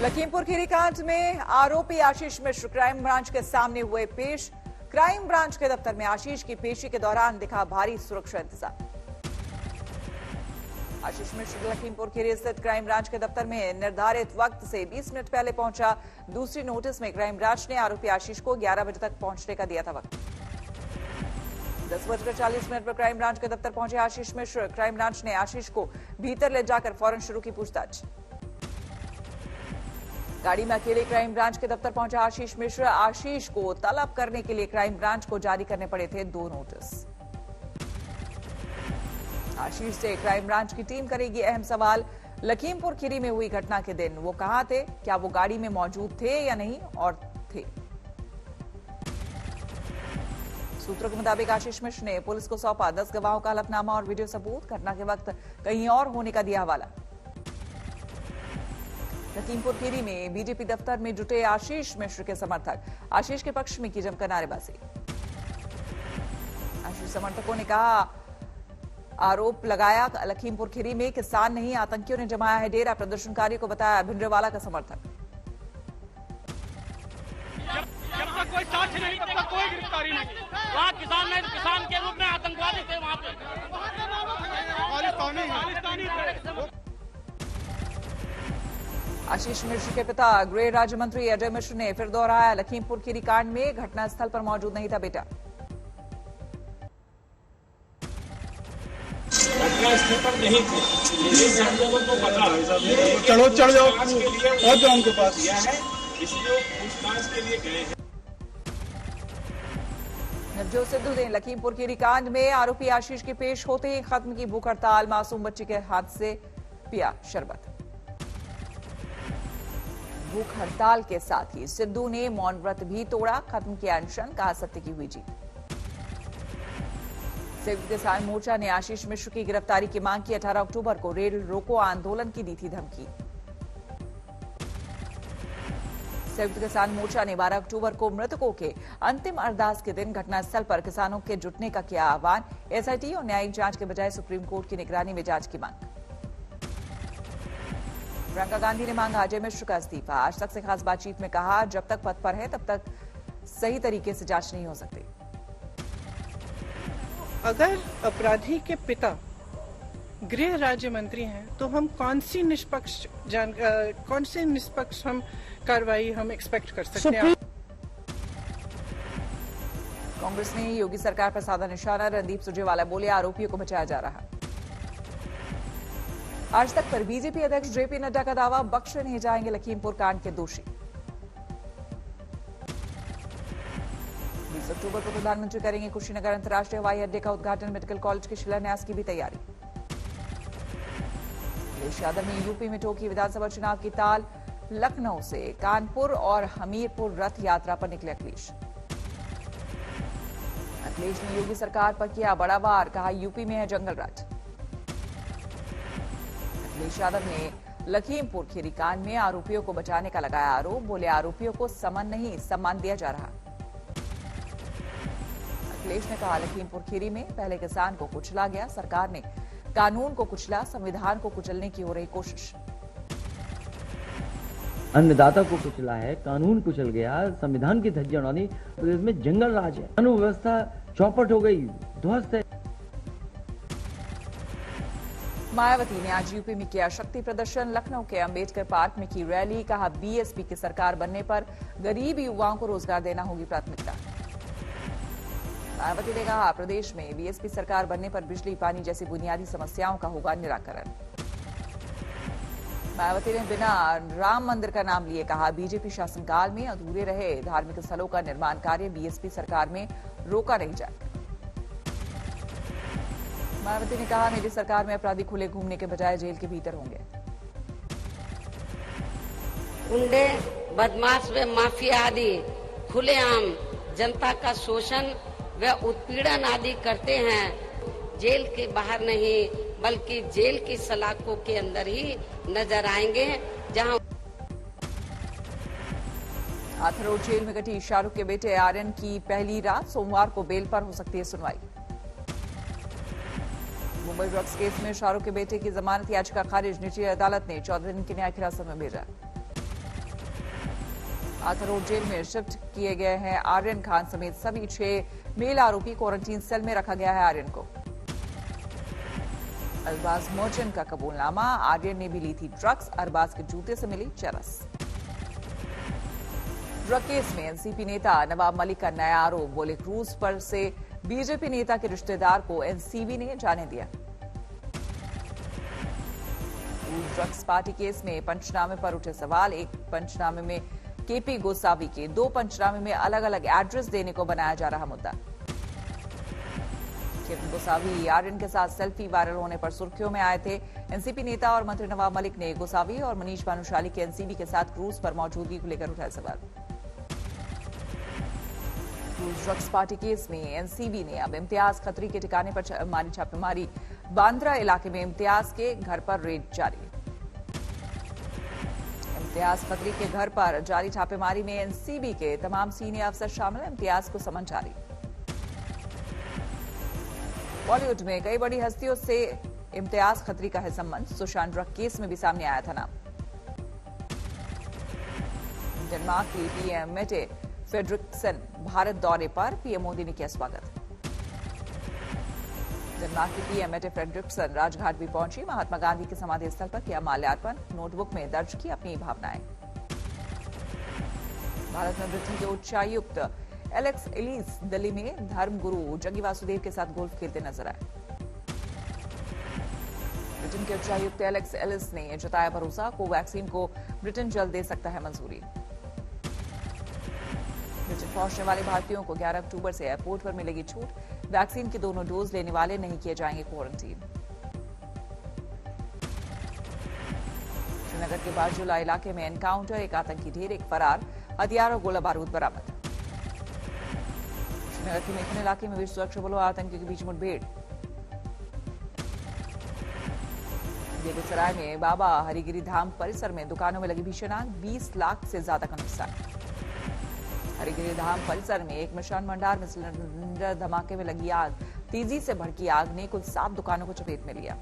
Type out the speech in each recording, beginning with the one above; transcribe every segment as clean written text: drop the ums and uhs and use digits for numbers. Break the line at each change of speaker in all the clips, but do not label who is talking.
लखीमपुर खीरी कांड में आरोपी आशीष मिश्र क्राइम ब्रांच के सामने हुए पेश। क्राइम ब्रांच के दफ्तर में आशीष की पेशी के दौरान दिखा भारी सुरक्षा इंतजाम। आशीष मिश्र लखीमपुर खीरी स्थित क्राइम ब्रांच के दफ्तर में निर्धारित वक्त से 20 मिनट पहले पहुंचा। दूसरी नोटिस में क्राइम ब्रांच ने आरोपी आशीष को 11 बजे तक पहुंचने का दिया था वक्त। 10:40 पर क्राइम ब्रांच के दफ्तर पहुंचे आशीष मिश्र। क्राइम ब्रांच ने आशीष को भीतर ले जाकर फौरन शुरू की पूछताछ। गाड़ी में अकेले क्राइम ब्रांच के दफ्तर पहुंचा आशीष मिश्र। आशीष को तलब करने के लिए क्राइम ब्रांच को जारी करने पड़े थे 2 नोटिस। आशीष से क्राइम ब्रांच की टीम करेगी अहम सवाल। लखीमपुर खीरी में हुई घटना के दिन वो कहां थे, क्या वो गाड़ी में मौजूद थे या नहीं, और थे। सूत्रों के मुताबिक आशीष मिश्र ने पुलिस को सौंपा 10 गवाहों का हलफनामा और वीडियो सबूत। घटना के वक्त कहीं और होने का दिया हवाला। लखीमपुर खीरी में बीजेपी दफ्तर में जुटे आशीष मिश्र के समर्थक। आशीष के पक्ष में की जमकर नारेबाजी। आशीष समर्थकों ने कहा, आरोप लगाया लखीमपुर खीरी में किसान नहीं आतंकियों ने जमाया है डेरा। प्रदर्शनकारियों को बताया भिंडरवाला का समर्थक।
जब तक कोई साक्ष्य नहीं तब तक कोई गिरफ्तारी नहीं। वहाँ किसान नहीं, किसान के रूप में आतंकवादी थे वहाँ पे।
आशीष मिश्र के पिता गृह राज्य मंत्री अजय मिश्र ने फिर दोहराया, लखीमपुर खीरी कांड में घटनास्थल पर मौजूद नहीं था बेटा।
घटनास्थल पर नहीं थे, लेकिन हम लोगों को पता
चढ़ो चढ़ जाओ, पहुंच जाओ उनके पास।
किया है, इसलिए पूछताछ के लिए गए हैं।
नवजोत सिद्धू लखीमपुर खीरी कांड में आरोपी आशीष के पेश होते ही खत्म की भूख हड़ताल। मासूम बच्चे के हाथ से पिया शरबत। भूख हड़ताल के साथ ही सिद्धू ने मौन व्रत भी तोड़ा। खत्म किया अनशन, कहा सत्य की हुई जीत। संयुक्त किसान मोर्चा ने आशीष मिश्र की गिरफ्तारी की मांग की। 18 अक्टूबर को रेल रोको आंदोलन की दी थी धमकी। संयुक्त किसान मोर्चा ने 12 अक्टूबर को मृतकों के अंतिम अरदास के दिन घटनास्थल पर किसानों के जुटने का किया आह्वान। एसआईटी और न्यायिक जांच के बजाय सुप्रीम कोर्ट की निगरानी में जांच की मांग। प्रियंका गांधी ने मांगा अजय मिश्र का इस्तीफा। आज तक से खास बातचीत में कहा, जब तक पद पर है तब तक सही तरीके से जांच नहीं हो सकती।
अगर अपराधी के पिता गृह राज्य मंत्री हैं तो हम कौन सी निष्पक्ष हम कार्रवाई हम एक्सपेक्ट कर सकते हैं।
कांग्रेस ने योगी सरकार पर साधा निशाना। रणदीप सुरजेवाला बोले, आरोपियों को बचाया जा रहा। आज तक पर बीजेपी अध्यक्ष जेपी नड्डा का दावा, बख्शे नहीं जाएंगे लखीमपुर कांड के दोषी। 20 अक्टूबर को प्रधानमंत्री करेंगे कुशीनगर अंतर्राष्ट्रीय हवाई अड्डे का उद्घाटन। मेडिकल कॉलेज के शिलान्यास की भी तैयारी। अखिलेश यादव ने यूपी में ठोकी विधानसभा चुनाव की ताल। लखनऊ से कानपुर और हमीरपुर रथ यात्रा पर निकले अखिलेश। अखिलेश ने योगी सरकार पर किया बड़ा वार, कहा यूपी में है जंगल राज। अखिलेश यादव ने लखीमपुर खीरी कांड में आरोपियों को बचाने का लगाया आरोप। बोले, आरोपियों को समन नहीं सम्मान दिया जा रहा। अखिलेश ने कहा, लखीमपुर खीरी में पहले किसान को कुचला गया, सरकार ने कानून को कुचला, संविधान को कुचलने की हो रही कोशिश।
अन्नदाता को कुचला है, कानून कुचल गया, संविधान की धज्जियां उड़ानी। प्रदेश में जंगल राज है, कानून व्यवस्था चौपट हो गई, ध्वस्त है।
मायावती ने आज यूपी में किया शक्ति प्रदर्शन। लखनऊ के अंबेडकर पार्क में की रैली। कहा, बीएसपी की सरकार बनने पर गरीब युवाओं को रोजगार देना होगी प्राथमिकता। मायावती ने कहा, प्रदेश में बीएसपी सरकार बनने पर बिजली पानी जैसी बुनियादी समस्याओं का होगा निराकरण। मायावती ने बिना राम मंदिर का नाम लिए कहा, बीजेपी शासनकाल में अधूरे रहे धार्मिक स्थलों का निर्माण कार्य बीएसपी सरकार में रोका नहीं जाए। मायावती ने कहा, मेरी सरकार में अपराधी खुले घूमने के बजाय जेल के भीतर होंगे।
गुंडे, बदमाश व माफिया आदि खुलेआम जनता का शोषण व उत्पीड़न आदि करते हैं। जेल के बाहर नहीं बल्कि जेल की सलाखों के अंदर ही नजर आएंगे, जहां
हाथरस रोड जेल में कटी शाहरुख के बेटे आर्यन की पहली रात। सोमवार को बेल पर हो सकती है सुनवाई। मुंबई ड्रग्स केस में शाहरुख के बेटे की जमानत याचिका खारिज। निचली अदालत ने 14 दिन की न्यायिक हिरासत में भेजा। आर्थर रोड जेल में शिफ्ट किए गए हैं आर्यन खान समेत सभी 6 मेल आरोपी। क्वारंटीन सेल में रखा गया है आर्यन को। अरबाज मोचन का कबूलनामा, आर्यन ने भी ली थी ड्रग्स, अरबाज के जूते से मिली चरस। ड्रग केस में एनसीपी नेता नवाब मलिक का नया आरोप, बोले क्रूज पर से बीजेपी नेता के रिश्तेदार को एनसीबी ने जाने दिया। ड्रग्स पार्टी केस में पंचनामे पर उठे सवाल, एक पंचनामे में केपी गोसावी के, 2 पंचनामे में अलग अलग एड्रेस देने को बनाया जा रहा मुद्दा। केपी गोसावी आर्यन के साथ सेल्फी वायरल होने पर सुर्खियों में आए थे। एनसीपी नेता और मंत्री नवाब मलिक ने गोसावी और मनीष भानुशाली के एनसीबी के साथ क्रूज पर मौजूदगी को लेकर उठाए सवाल। क्रूज ड्रग्स पार्टी केस में एनसीबी ने अब इम्तियाज खत्री के ठिकाने पर मारी छापेमारी, बांद्रा इलाके में इम्तियाज के घर पर रेड जारी। इम्तियाज खत्री के घर पर जारी छापेमारी में एनसीबी के तमाम सीनियर अफसर शामिल, इम्तियाज को समन जारी। बॉलीवुड में कई बड़ी हस्तियों से इम्तियाज खत्री का है संबंध, सुशांत ड्रग केस में भी सामने आया था नाम। डेनमार्क की पीएम मेटे फ्रेडरिक्सन भारत दौरे पर, पीएम मोदी ने किया स्वागत। डेनमार्क की पीएम मेटे फ्रेडरिक्सन राजघाट भी पहुंची, महात्मा गांधी के समाधि स्थल पर किया माल्यार्पण, नोटबुक में दर्ज की अपनी भावनाएं। भारत में ब्रिटेन के उच्चायुक्त एलेक्स एलिस दिल्ली में धर्मगुरु जग्गी वासुदेव के साथ गोल्फ खेलते नजर आए। ब्रिटेन के उच्चायुक्त एलेक्स एलिस ने जताया भरोसा, कोवैक्सीन को ब्रिटेन जल्द दे सकता है मंजूरी। ब्रिटेन पहुंचने वाले भारतीयों को 11 अक्टूबर से एयरपोर्ट पर मिलेगी छूट, वैक्सीन के दोनों डोज लेने वाले नहीं किए जाएंगे क्वारंटीन। श्रीनगर के बारजूला इलाके में एनकाउंटर, एक आतंकी ढेर, एक फरार, हथियार और गोला बारूद बरामद। श्रीनगर के मेखन इलाके में भी सुरक्षा बलों और आतंकियों के बीच मुठभेड़। बेगूसराय में बाबा हरिगिरी धाम परिसर में दुकानों में लगी भीषण आग, 20 लाख से ज्यादा का नुकसान। हरिगिरी धाम परिसर में एक मिष्ठान भंडार में सिलेंडर धमाके में लगी आग, तेजी से भड़की आग ने कुल 7 दुकानों को चपेट में लिया।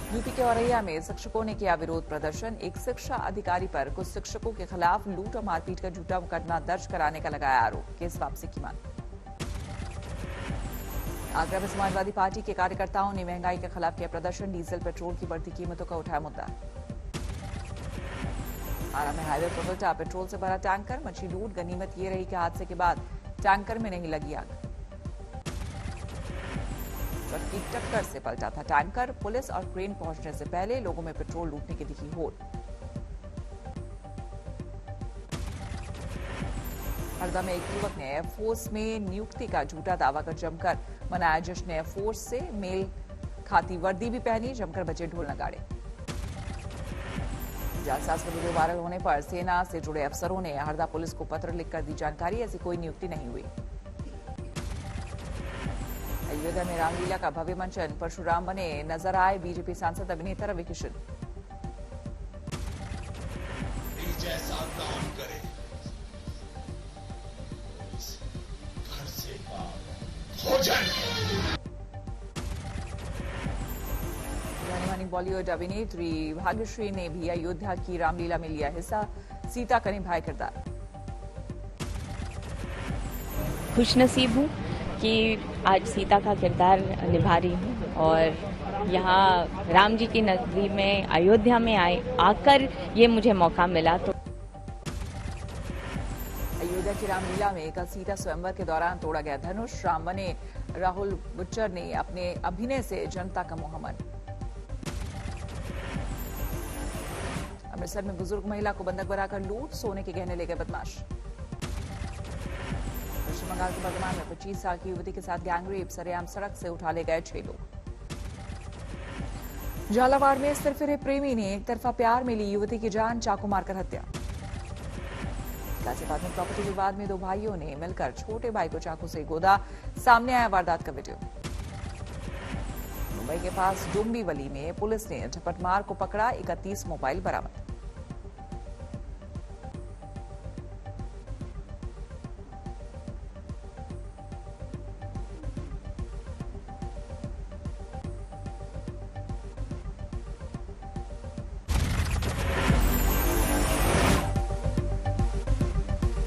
यूपी के औरैया में शिक्षकों ने किया विरोध प्रदर्शन, एक शिक्षा अधिकारी पर कुछ शिक्षकों के खिलाफ लूट और मारपीट का झूठा मुकदमा दर्ज कराने का लगाया आरोप, केस वापसी की मांग। आगरा में समाजवादी पार्टी के कार्यकर्ताओं ने महंगाई के खिलाफ किया प्रदर्शन, डीजल पेट्रोल की बढ़ती कीमतों का उठाया मुद्दा। आरा में हाईवे पर उल्टा पेट्रोल से भरा टैंकर, मची लूट, गनीमत ये रही कि हादसे के बाद टैंकर में नहीं लगी आग। ट्रक की टक्कर से पलटा था टैंकर, पुलिस और क्रेन पहुंचने से पहले लोगों में पेट्रोल लूटने की दिखी होड़। हरदा में एक युवक ने एयरफोर्स में नियुक्ति का झूठा दावा कर जमकर मनाया जश्न, एयरफोर्स से मेल खाती वर्दी भी पहनी, जमकर बचे ढोल नगाड़े। जालसाज का वीडियो वायरल होने पर सेना से जुड़े अफसरों ने हरदा पुलिस को पत्र लिखकर दी जानकारी, ऐसी कोई नियुक्ति नहीं हुई। अयोध्या में रामलीला का भव्य मंचन, परशुराम बने नजर आए बीजेपी सांसद अभिनेता रवि किशन।
जैसा काम करे घर से भोजन।
जानी मानी बॉलीवुड अभिनेत्री भाग्यश्री ने भी अयोध्या की रामलीला में लिया हिस्सा, सीता का निभाया किरदार।
खुशनसीब हूँ कि आज सीता का किरदार निभा रही हूँ और यहाँ राम जी की नगरी में अयोध्या में आकर ये मुझे मौका मिला। तो
अयोध्या की रामलीला में कल सीता स्वयंवर के दौरान तोड़ा गया धनुष, राम बने राहुल बुच्चर ने अपने अभिनय से जनता का मोह मन। अमृतसर में बुजुर्ग महिला को बंधक बनाकर लूट, सोने के गहने ले गए बदमाश। पश्चिम बंगाल के बर्धमान में 25 साल की युवती के साथ गैंगरेप, सरेआम सड़क से उठा ले गए 6 लोग। झालावाड़ में सिरफिरे प्रेमी ने एक तरफा प्यार में ली युवती की जान, चाकू मारकर हत्या। गाजियाबाद में प्रॉपर्टी विवाद में 2 भाइयों ने मिलकर छोटे भाई को चाकू से गोदा, सामने आया वारदात का वीडियो। मुंबई के पास डोंबिवली में पुलिस ने झपटमार को पकड़ा, 31 मोबाइल बरामद।